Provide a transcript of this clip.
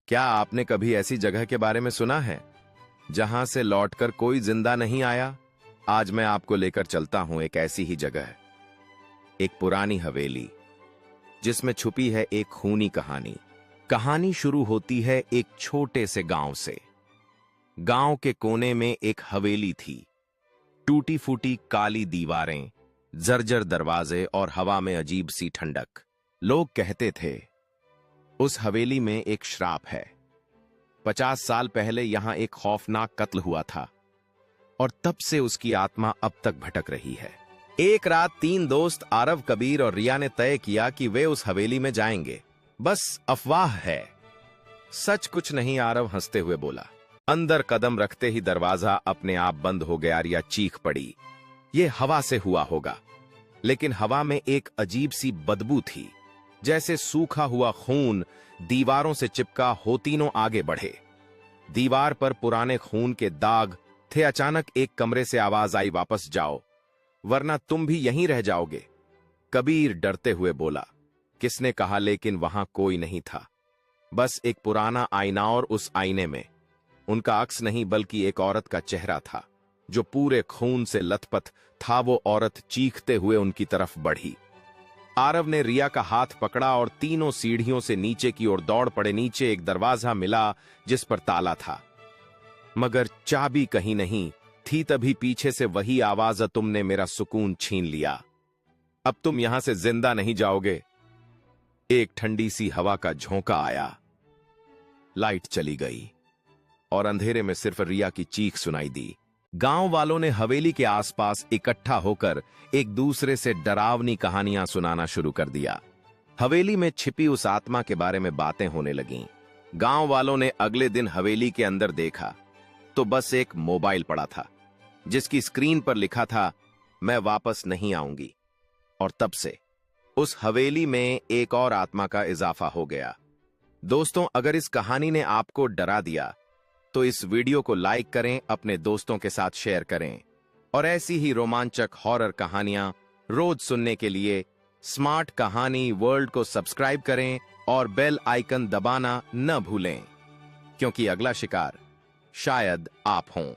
क्या आपने कभी ऐसी जगह के बारे में सुना है जहां से लौटकर कोई जिंदा नहीं आया? आज मैं आपको लेकर चलता हूं एक ऐसी ही जगह, एक पुरानी हवेली जिसमें छुपी है एक खूनी कहानी। कहानी शुरू होती है एक छोटे से गांव से। गांव के कोने में एक हवेली थी। टूटी फूटी काली दीवारें, जर्जर दरवाजे और हवा में अजीब सी ठंडक। लोग कहते थे उस हवेली में एक श्राप है। 50 साल पहले यहां एक खौफनाक कत्ल हुआ था और तब से उसकी आत्मा अब तक भटक रही है। एक रात 3 दोस्त आरव, कबीर और रिया ने तय किया कि वे उस हवेली में जाएंगे। बस अफवाह है, सच कुछ नहीं, आरव हंसते हुए बोला। अंदर कदम रखते ही दरवाजा अपने आप बंद हो गया। रिया चीख पड़ी, ये हवा से हुआ होगा। लेकिन हवा में एक अजीब सी बदबू थी, जैसे सूखा हुआ खून दीवारों से चिपका हो। तीनों आगे बढ़े। दीवार पर पुराने खून के दाग थे। अचानक एक कमरे से आवाज आई, वापस जाओ वरना तुम भी यहीं रह जाओगे। कबीर डरते हुए बोला, किसने कहा? लेकिन वहां कोई नहीं था, बस एक पुराना आईना, और उस आईने में उनका अक्स नहीं बल्कि एक औरत का चेहरा था जो पूरे खून से लथपथ था। वो औरत चीखते हुए उनकी तरफ बढ़ी। आरव ने रिया का हाथ पकड़ा और तीनों सीढ़ियों से नीचे की ओर दौड़ पड़े। नीचे एक दरवाजा मिला जिस पर ताला था, मगर चाबी कहीं नहीं थी। तभी पीछे से वही आवाज, तुमने मेरा सुकून छीन लिया, अब तुम यहां से जिंदा नहीं जाओगे। एक ठंडी सी हवा का झोंका आया, लाइट चली गई और अंधेरे में सिर्फ रिया की चीख सुनाई दी। गांव वालों ने हवेली के आसपास इकट्ठा होकर एक दूसरे से डरावनी कहानियां सुनाना शुरू कर दिया। हवेली में छिपी उस आत्मा के बारे में बातें होने लगीं। गांव वालों ने अगले दिन हवेली के अंदर देखा तो बस एक मोबाइल पड़ा था जिसकी स्क्रीन पर लिखा था, मैं वापस नहीं आऊंगी। और तब से उस हवेली में एक और आत्मा का इजाफा हो गया। दोस्तों, अगर इस कहानी ने आपको डरा दिया तो इस वीडियो को लाइक करें, अपने दोस्तों के साथ शेयर करें और ऐसी ही रोमांचक हॉरर कहानियां रोज सुनने के लिए स्मार्ट कहानी वर्ल्ड को सब्सक्राइब करें और बेल आइकन दबाना न भूलें, क्योंकि अगला शिकार शायद आप हों।